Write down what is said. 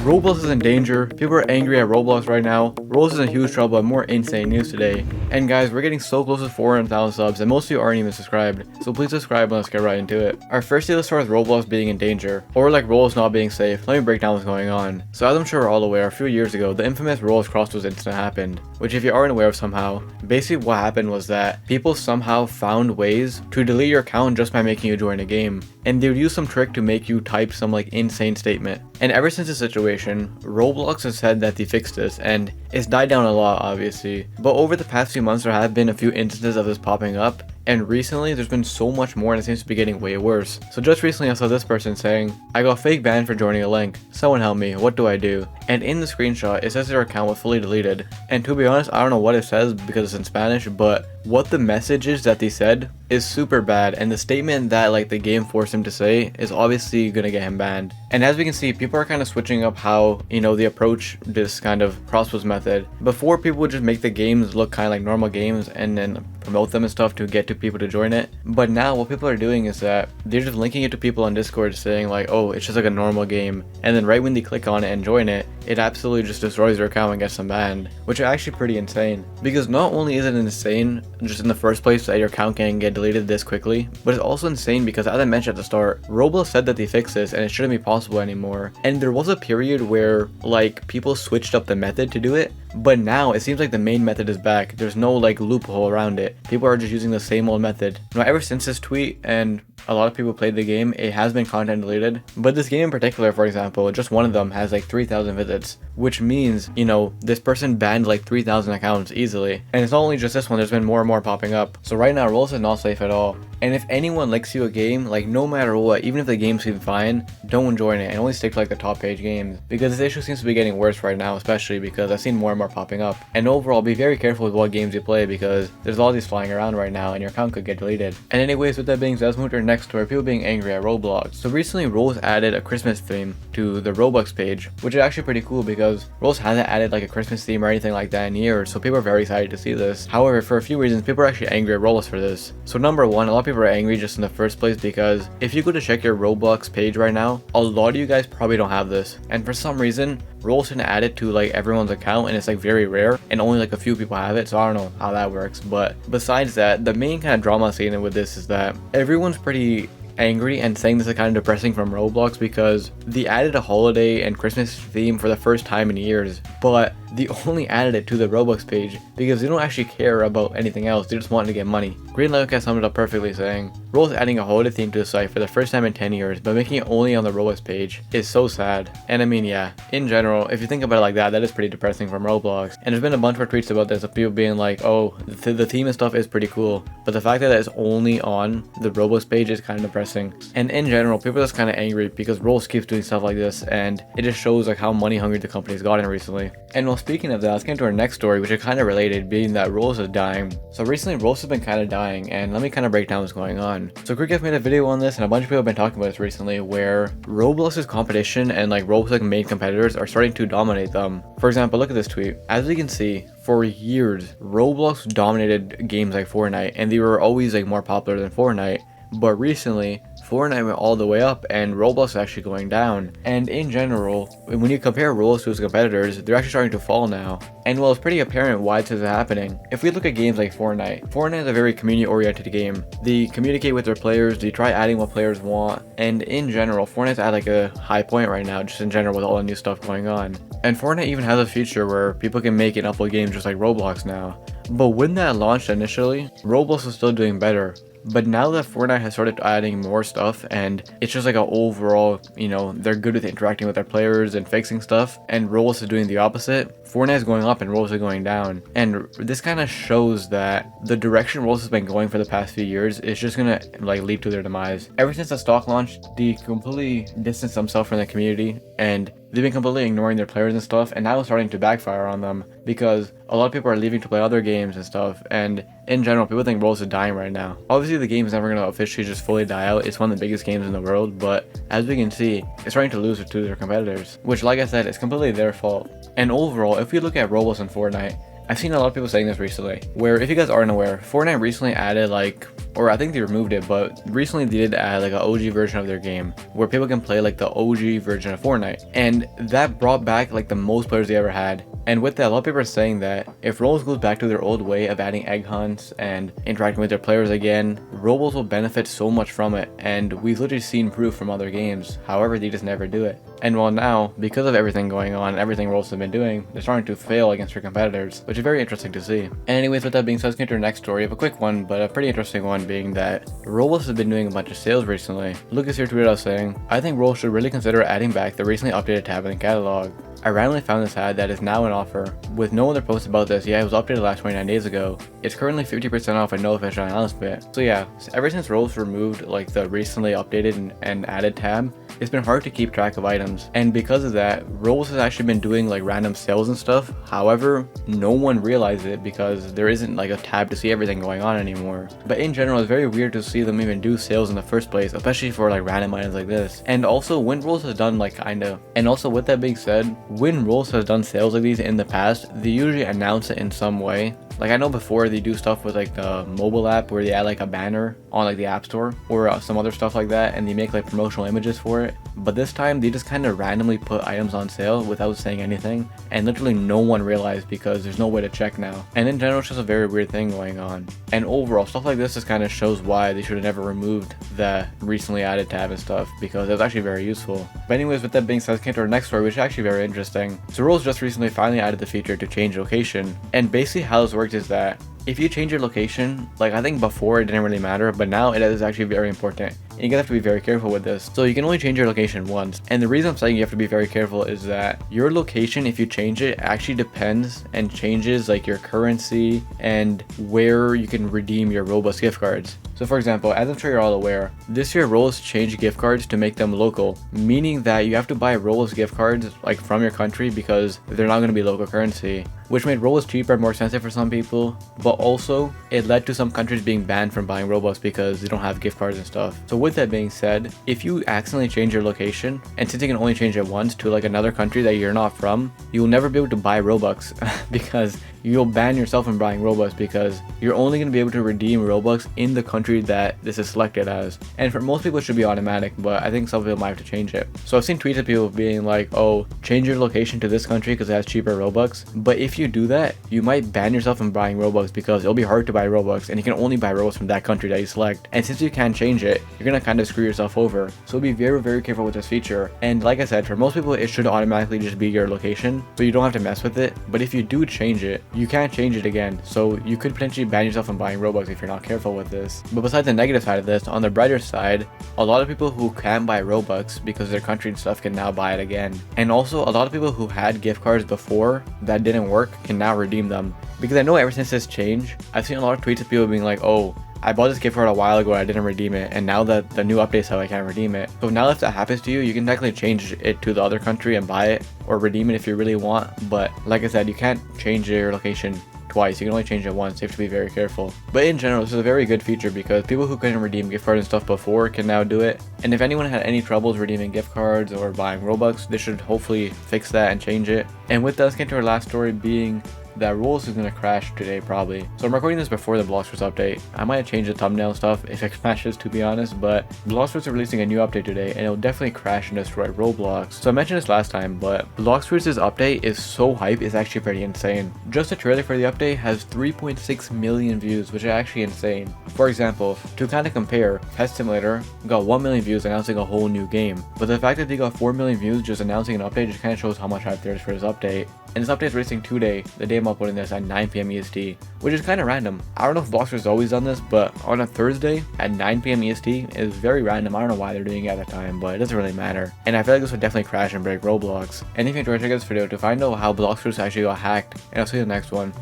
Roblox is in danger, people are angry at Roblox right now, Roblox is in huge trouble, and more insane news today. And guys, we're getting so close to 400,000 subs, and most of you aren't even subscribed, so please subscribe and let's get right into it. Our first day, let's start with Roblox being in danger, or like Roblox not being safe. Let me break down what's going on. So as I'm sure we're all aware, a few years ago, the infamous Roblox Crossroads incident happened, which if you aren't aware of somehow, basically what happened was that people somehow found ways to delete your account just by making you join a game, and they would use some trick to make you type some like insane statement. And ever since this situation, Roblox has said that they fixed this, and it's died down a lot obviously, but over the past few months there have been a few instances of this popping up, and recently there's been so much more and it seems to be getting way worse. So just recently I saw this person saying, "I got fake banned for joining a link. Someone help me, what do I do?" And in the screenshot it says their account was fully deleted. And to be honest, I don't know what it says because it's in Spanish, but what the message is that they said is super bad, and the statement that like the game forced him to say is obviously gonna get him banned. And as we can see, people are kind of switching up how, they approach this kind of crossbows method. Before, people would just make the games look kind of like normal games and then promote them and stuff to get to people to join it. But now what people are doing is that they're just linking it to people on Discord saying like, oh, it's just like a normal game, and then right when they click on it and join it, it absolutely just destroys their account and gets them banned, which is actually pretty insane. Because not only is it insane just in the first place that your account can get deleted this quickly, but it's also insane because, as I mentioned at the start, Roblox said that they fixed this and it shouldn't be possible anymore. And there was a period where like people switched up the method to do it, but now it seems like the main method is back. There's no like loophole around it. People are just using the same old method. Now, ever since this tweet and a lot of people played the game, it has been content deleted. But this game in particular, for example, just one of them has like 3,000 visits, which means, this person banned like 3,000 accounts easily. And it's not only just this one, there's been more and more popping up. So right now, Roblox is not safe at all. And if anyone links you a game, like no matter what, even if the game seems fine, don't join it and only stick to like the top page games, because this issue seems to be getting worse right now, especially because I've seen more and more popping up. And overall, be very careful with what games you play because there's a lot of these flying around right now and your account could get deleted. And anyways, with that being said, let's move to our next story, people being angry at Roblox. So recently, Roblox added a Christmas theme to the Robux page, which is actually pretty cool because Roblox hasn't added like a Christmas theme or anything like that in years, so people are very excited to see this. However, for a few reasons, people are actually angry at Roblox for this. So number one, a lot of people are angry just in the first place because if you go to check your Roblox page right now, a lot of you guys probably don't have this, and for some reason Roblox didn't add it to like everyone's account, and it's like very rare and only like a few people have it, so I don't know how that works. But besides that, the main kind of drama scene with this is that everyone's pretty angry and saying this is kind of depressing from Roblox because they added a holiday and Christmas theme for the first time in years, but they only added it to the Roblox page because they don't actually care about anything else. They just want to get money. Green Lion summed it up perfectly saying, Roblox adding a holiday theme to the site for the first time in 10 years, but making it only on the Roblox page is so sad. And I mean, yeah, in general, if you think about it like that, that is pretty depressing from Roblox. And there's been a bunch more tweets about this of people being like, oh, the theme and stuff is pretty cool, but the fact that it's only on the Roblox page is kind of depressing. And in general, people are just kind of angry because Roblox keeps doing stuff like this, and it just shows like how money hungry the company's gotten recently. And well, speaking of that, let's get into our next story, which is kind of related, being that Roblox is dying. So recently, Roblox has been kind of dying, and let me kind of break down what's going on. So Cricket made a video on this, and a bunch of people have been talking about this recently, where Roblox's competition and like Roblox's main competitors are starting to dominate them. For example, look at this tweet. As we can see, for years, Roblox dominated games like Fortnite, and they were always like more popular than Fortnite. But recently, Fortnite went all the way up and Roblox is actually going down. And in general, when you compare Roblox to its competitors, they're actually starting to fall now. And well, it's pretty apparent why this is happening. If we look at games like Fortnite is a very community-oriented game. They communicate with their players, they try adding what players want, and in general, Fortnite's at like a high point right now, just in general with all the new stuff going on. And Fortnite even has a feature where people can make and upload games just like Roblox now. But when that launched initially, Roblox was still doing better. But now that Fortnite has started adding more stuff and it's just like an overall, they're good with interacting with their players and fixing stuff, and Roblox is doing the opposite, Fortnite is going up and Roblox is going down. And this kind of shows that the direction Roblox has been going for the past few years is just gonna like lead to their demise. Ever since the stock launch, they completely distanced themselves from the community and they've been completely ignoring their players and stuff, and now it's starting to backfire on them because a lot of people are leaving to play other games and stuff, and in general, people think Roblox is dying right now. Obviously, the game is never going to officially just fully die out. It's one of the biggest games in the world, but as we can see, it's starting to lose to their competitors, which, like I said, is completely their fault. And overall, if we look at Roblox and Fortnite, I've seen a lot of people saying this recently, where if you guys aren't aware, Fortnite recently added or I think they removed it, but recently they did add like an OG version of their game where people can play like the OG version of Fortnite, and that brought back like the most players they ever had. And with that, a lot of people are saying that if Roblox goes back to their old way of adding egg hunts and interacting with their players again, Roblox will benefit so much from it, and we've literally seen proof from other games. However, they just never do it. And well, now, because of everything going on, everything Roblox has been doing, they're starting to fail against their competitors, which is very interesting to see. And anyways, with that being said, let's get to our next story of a quick one, but a pretty interesting one, being that Roblox has been doing a bunch of sales recently. Lucas here tweeted out saying, "I think Roblox should really consider adding back the recently updated tab in the catalog. I randomly found this ad that is now in offer. With no other posts about this, yeah, it was updated last 29 days ago. It's currently 50% off and no official announcement." So yeah, ever since Roblox removed like the recently updated and added tab, it's been hard to keep track of items. And because of that, Roblox has actually been doing like random sales and stuff. However, no one realized it because there isn't like a tab to see everything going on anymore. But in general, it's very weird to see them even do sales in the first place, especially for like random items like this. And also when Roblox has done and also with that being said, when Roblox has done sales like these in the past, they usually announce it in some way. Like I know before they do stuff with like the mobile app where they add like a banner on like the app store or some other stuff like that, and they make like promotional images for it. But this time they just kind of randomly put items on sale without saying anything, and literally no one realized because there's no way to check now. And in general, it's just a very weird thing going on. And overall, stuff like this just kind of shows why they should have never removed the recently added tab and stuff, because it was actually very useful. But anyways, with that being said, let's get to our next story, which is actually very interesting. So Roblox just recently finally added the feature to change location, and basically how this works is that if you change your location, like I think before it didn't really matter, but now it is actually very important. And you guys have to be very careful with this. So you can only change your location once. And the reason I'm saying you have to be very careful is that your location, if you change it, actually depends and changes like your currency and where you can redeem your Robux gift cards. So for example, as I'm sure you're all aware, this year Roblox changed gift cards to make them local, meaning that you have to buy Roblox gift cards like from your country because they're not going to be local currency, which made Roblox cheaper and more expensive for some people, but also it led to some countries being banned from buying Robux because they don't have gift cards and stuff. So with that being said, if you accidentally change your location, and since you can only change it once to like another country that you're not from, you'll never be able to buy Robux because you'll ban yourself from buying Robux, because you're only going to be able to redeem Robux in the country that this is selected as. And for most people it should be automatic, but I think some people might have to change it. So I've seen tweets of people being like, oh, change your location to this country because it has cheaper Robux. But if you do that, you might ban yourself from buying Robux because it'll be hard to buy Robux, and you can only buy Robux from that country that you select. And since you can't change it, you're going to kind of screw yourself over. So be very, very careful with this feature. And like I said, for most people it should automatically just be your location, so you don't have to mess with it. But if you do change it, you can't change it again, so you could potentially ban yourself from buying Robux if you're not careful with this. But besides the negative side of this, on the brighter side, a lot of people who can't buy Robux because their country and stuff can now buy it again. And also a lot of people who had gift cards before that didn't work can now redeem them. Because I know ever since this change, I've seen a lot of tweets of people being like, oh, I bought this gift card a while ago, I didn't redeem it, and now that the new update's out, I can't redeem it. So now if that happens to you, you can technically change it to the other country and buy it, or redeem it if you really want. But like I said, you can't change your location twice. You can only change it once. You have to be very careful. But in general, this is a very good feature because people who couldn't redeem gift cards and stuff before can now do it. And if anyone had any troubles redeeming gift cards or buying Robux, they should hopefully fix that and change it. And with that, let's get to our last story, being that Roblox is going to crash today probably. So I'm recording this before the Blox Fruits update. I might change the thumbnail stuff if it crashes, to be honest, but Blox Fruits are releasing a new update today and it'll definitely crash and destroy Roblox. So I mentioned this last time, but Blox Fruits' update is so hype, it's actually pretty insane. Just the trailer for the update has 3.6 million views, which is actually insane. For example, to kind of compare, Pet Simulator got 1 million views announcing a whole new game, but the fact that they got 4 million views just announcing an update just kind of shows how much hype there is for this update. And this update is releasing today, the day I'm uploading this, at 9 PM EST, which is kind of random. I don't know if Blox Fruits has always done this, but on a Thursday at 9 PM EST is very random. I don't know why they're doing it at that time, but it doesn't really matter. And I feel like this would definitely crash and break Roblox. And if you enjoyed this video, to find out how Blox Fruits actually got hacked, and I'll see you in the next one.